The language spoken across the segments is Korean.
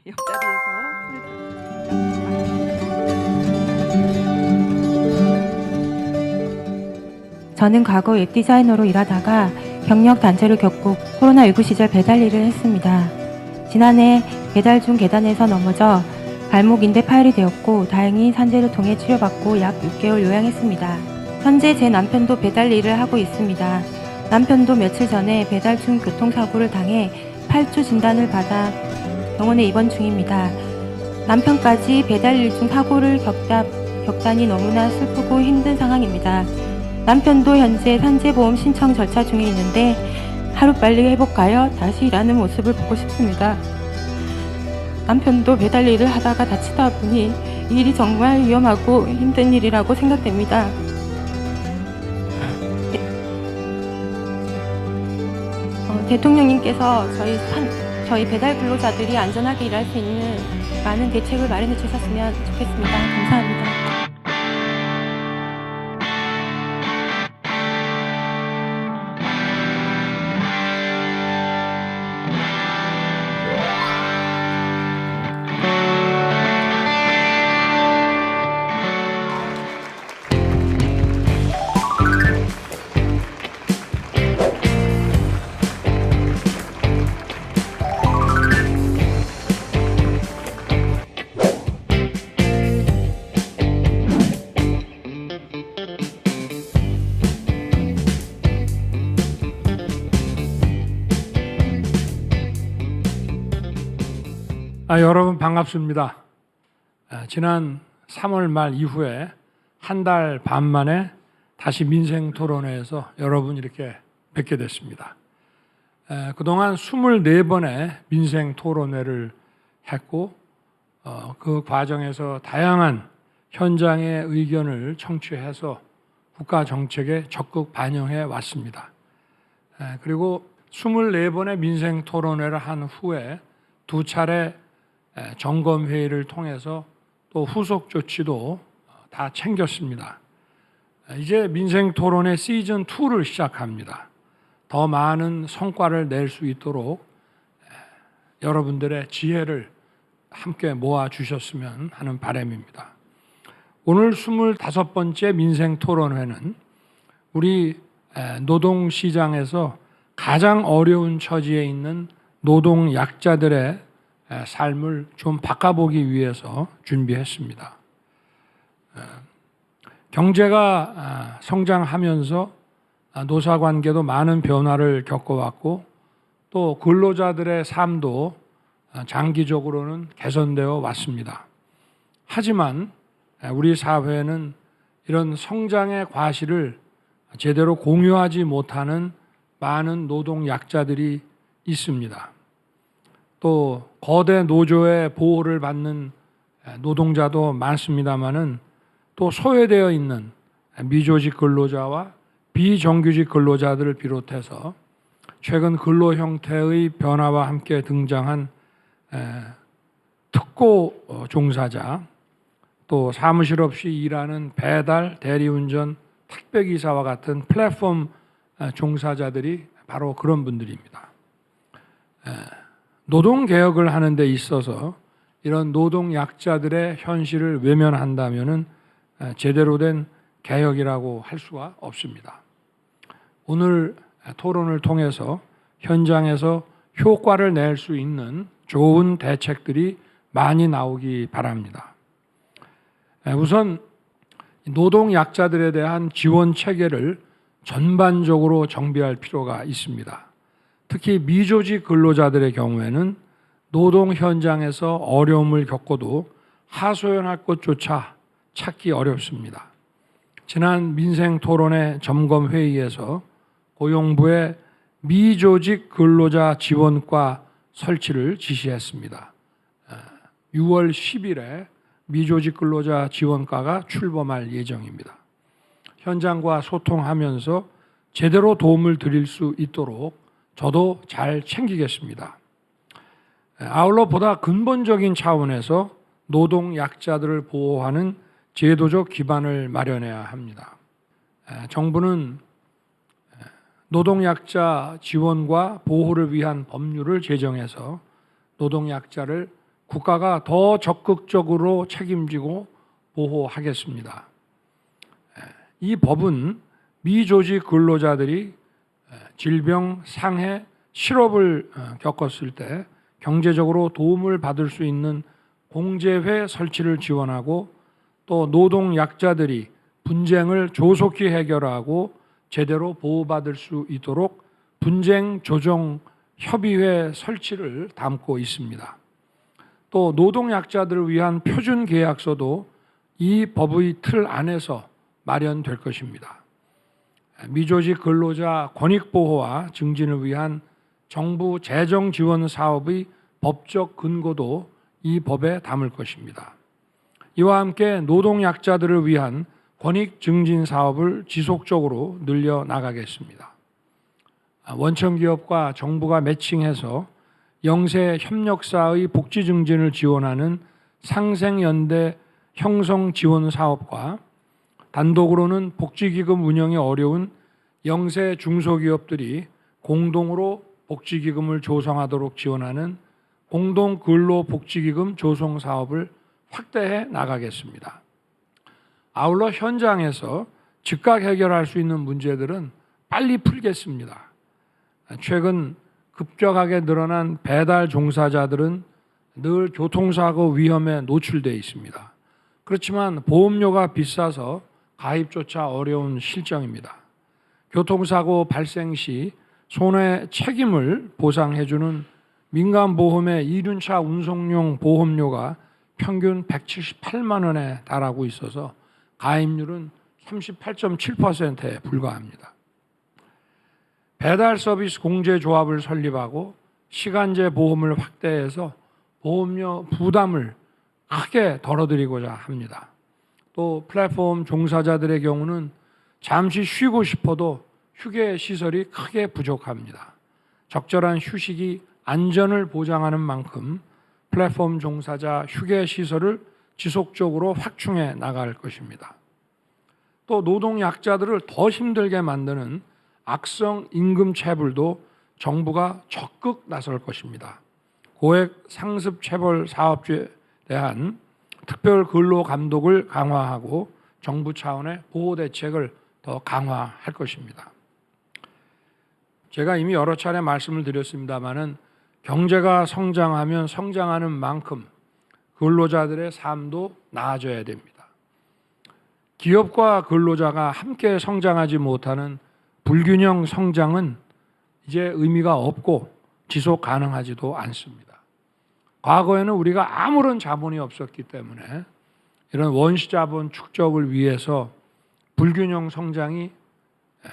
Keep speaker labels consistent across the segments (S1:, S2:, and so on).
S1: 옆자리에서 손을 들어주시기 바랍니다.
S2: 저는 과거 웹 디자이너로 일하다가 경력 단절을 겪고 코로나19 시절 배달 일을 했습니다. 지난해 배달 중 계단에서 넘어져 발목 인대 파열이 되었고 다행히 산재를 통해 치료받고 약 6개월 요양했습니다. 현재 제 남편도 배달 일을 하고 있습니다. 남편도 며칠 전에 배달 중 교통사고를 당해 8주 진단을 받아 병원에 입원 중입니다. 남편까지 배달 일 중 사고를 겪다니 너무나 슬프고 힘든 상황입니다. 남편도 현재 산재보험 신청 절차 중에 있는데 하루빨리 회복하여 다시 일하는 모습을 보고 싶습니다. 남편도 배달 일을 하다가 다치다 보니 이 일이 정말 위험하고 힘든 일이라고 생각됩니다. 대통령님께서 저희 배달 근로자들이 안전하게 일할 수 있는 많은 대책을 마련해 주셨으면 좋겠습니다. 감사합니다.
S3: 여러분 반갑습니다. 지난 3월 말 이후에 한 달 반 만에 다시 민생토론회에서 여러분 이렇게 뵙게 됐습니다. 그동안 24번의 민생토론회를 했고 그 과정에서 다양한 현장의 의견을 청취해서 국가 정책에 적극 반영해 왔습니다. 그리고 24번의 민생토론회를 한 후에 두 차례 점검회의를 통해서 또 후속 조치도 다 챙겼습니다. 이제 민생토론의 시즌2를 시작합니다. 더 많은 성과를 낼 수 있도록 여러분들의 지혜를 함께 모아주셨으면 하는 바람입니다. 오늘 25번째 민생토론회는 우리 노동시장에서 가장 어려운 처지에 있는 노동약자들의 삶을 좀 바꿔보기 위해서 준비했습니다. 경제가 성장하면서 노사관계도 많은 변화를 겪어왔고 또 근로자들의 삶도 장기적으로는 개선되어 왔습니다. 하지만 우리 사회는 이런 성장의 과실을 제대로 공유하지 못하는 많은 노동약자들이 있습니다. 또 거대 노조의 보호를 받는 노동자도 많습니다마는 또 소외되어 있는 미조직 근로자와 비정규직 근로자들을 비롯해서 최근 근로 형태의 변화와 함께 등장한 특고 종사자, 또 사무실 없이 일하는 배달, 대리운전, 택배기사와 같은 플랫폼 종사자들이 바로 그런 분들입니다. 노동개혁을 하는 데 있어서 이런 노동약자들의 현실을 외면한다면 제대로 된 개혁이라고 할 수가 없습니다. 오늘 토론을 통해서 현장에서 효과를 낼 수 있는 좋은 대책들이 많이 나오기 바랍니다. 우선 노동약자들에 대한 지원 체계를 전반적으로 정비할 필요가 있습니다. 특히 미조직 근로자들의 경우에는 노동 현장에서 어려움을 겪어도 하소연할 곳조차 찾기 어렵습니다. 지난 민생토론회 점검회의에서 고용부의 미조직 근로자 지원과 설치를 지시했습니다. 6월 10일에 미조직 근로자 지원과가 출범할 예정입니다. 현장과 소통하면서 제대로 도움을 드릴 수 있도록 저도 잘 챙기겠습니다. 아울러 보다 근본적인 차원에서 노동약자들을 보호하는 제도적 기반을 마련해야 합니다. 정부는 노동약자 지원과 보호를 위한 법률을 제정해서 노동약자를 국가가 더 적극적으로 책임지고 보호하겠습니다. 이 법은 미조직 근로자들이 질병, 상해, 실업을 겪었을 때 경제적으로 도움을 받을 수 있는 공제회 설치를 지원하고 또 노동 약자들이 분쟁을 조속히 해결하고 제대로 보호받을 수 있도록 분쟁 조정 협의회 설치를 담고 있습니다. 또 노동 약자들을 위한 표준 계약서도 이 법의 틀 안에서 마련될 것입니다. 미조직 근로자 권익 보호와 증진을 위한 정부 재정 지원 사업의 법적 근거도 이 법에 담을 것입니다. 이와 함께 노동 약자들을 위한 권익 증진 사업을 지속적으로 늘려 나가겠습니다. 원청기업과 정부가 매칭해서 영세 협력사의 복지 증진을 지원하는 상생연대 형성 지원 사업과 단독으로는 복지기금 운영이 어려운 영세 중소기업들이 공동으로 복지기금을 조성하도록 지원하는 공동근로복지기금 조성 사업을 확대해 나가겠습니다. 아울러 현장에서 즉각 해결할 수 있는 문제들은 빨리 풀겠습니다. 최근 급격하게 늘어난 배달 종사자들은 늘 교통사고 위험에 노출되어 있습니다. 그렇지만 보험료가 비싸서 가입조차 어려운 실정입니다. 교통사고 발생 시 손해 책임을 보상해주는 민간보험의 이륜차 운송용 보험료가 평균 178만 원에 달하고 있어서 가입률은 38.7%에 불과합니다. 배달 서비스 공제조합을 설립하고 시간제 보험을 확대해서 보험료 부담을 크게 덜어드리고자 합니다. 또 플랫폼 종사자들의 경우는 잠시 쉬고 싶어도 휴게 시설이 크게 부족합니다. 적절한 휴식이 안전을 보장하는 만큼 플랫폼 종사자 휴게 시설을 지속적으로 확충해 나갈 것입니다. 또 노동 약자들을 더 힘들게 만드는 악성 임금 체불도 정부가 적극 나설 것입니다. 고액 상습 체벌 사업주에 대한 특별 근로 감독을 강화하고 정부 차원의 보호 대책을 더 강화할 것입니다. 제가 이미 여러 차례 말씀을 드렸습니다마는 경제가 성장하면 성장하는 만큼 근로자들의 삶도 나아져야 됩니다. 기업과 근로자가 함께 성장하지 못하는 불균형 성장은 이제 의미가 없고 지속 가능하지도 않습니다. 과거에는 우리가 아무런 자본이 없었기 때문에 이런 원시자본 축적을 위해서 불균형 성장이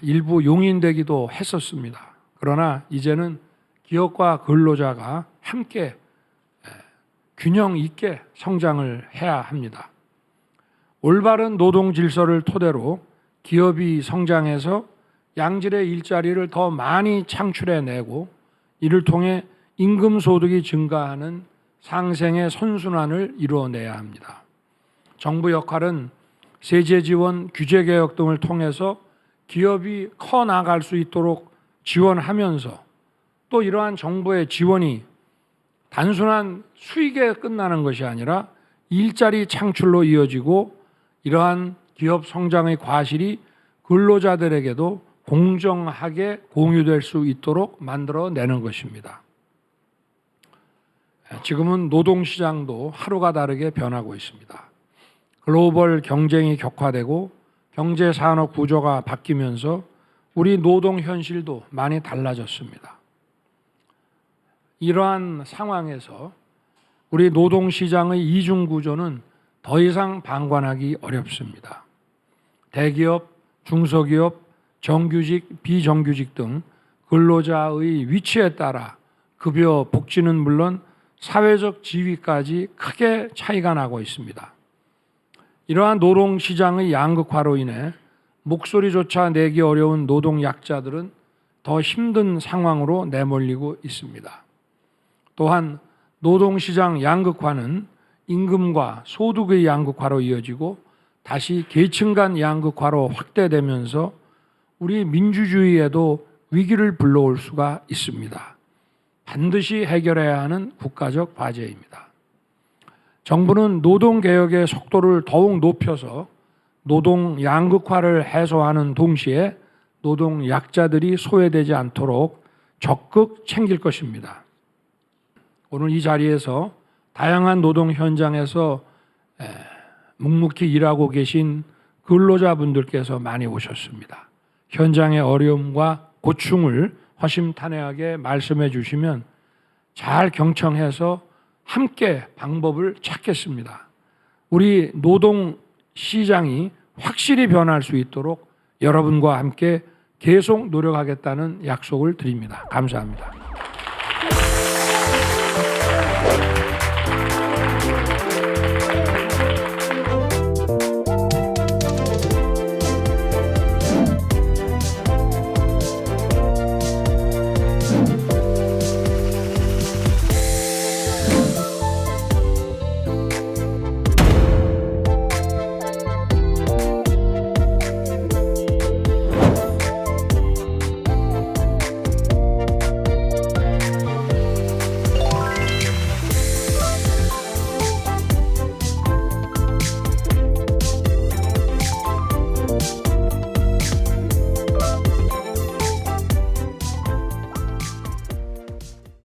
S3: 일부 용인되기도 했었습니다. 그러나 이제는 기업과 근로자가 함께 균형 있게 성장을 해야 합니다. 올바른 노동 질서를 토대로 기업이 성장해서 양질의 일자리를 더 많이 창출해내고 이를 통해 임금 소득이 증가하는 상생의 선순환을 이루어내야 합니다. 정부 역할은 세제 지원, 규제 개혁 등을 통해서 기업이 커 나갈 수 있도록 지원하면서 또 이러한 정부의 지원이 단순한 수익에 끝나는 것이 아니라 일자리 창출로 이어지고 이러한 기업 성장의 과실이 근로자들에게도 공정하게 공유될 수 있도록 만들어내는 것입니다. 지금은 노동시장도 하루가 다르게 변하고 있습니다. 글로벌 경쟁이 격화되고 경제산업 구조가 바뀌면서 우리 노동 현실도 많이 달라졌습니다. 이러한 상황에서 우리 노동시장의 이중 구조는 더 이상 방관하기 어렵습니다. 대기업, 중소기업, 정규직, 비정규직 등 근로자의 위치에 따라 급여, 복지는 물론 사회적 지위까지 크게 차이가 나고 있습니다. 이러한 노동시장의 양극화로 인해 목소리조차 내기 어려운 노동 약자들은 더 힘든 상황으로 내몰리고 있습니다. 또한 노동시장 양극화는 임금과 소득의 양극화로 이어지고 다시 계층 간 양극화로 확대되면서 우리 민주주의에도 위기를 불러올 수가 있습니다. 반드시 해결해야 하는 국가적 과제입니다. 정부는 노동개혁의 속도를 더욱 높여서 노동 양극화를 해소하는 동시에 노동 약자들이 소외되지 않도록 적극 챙길 것입니다. 오늘 이 자리에서 다양한 노동 현장에서 묵묵히 일하고 계신 근로자분들께서 많이 오셨습니다. 현장의 어려움과 고충을 허심탄회하게 말씀해 주시면 잘 경청해서 함께 방법을 찾겠습니다. 우리 노동 시장이 확실히 변할 수 있도록 여러분과 함께 계속 노력하겠다는 약속을 드립니다. 감사합니다.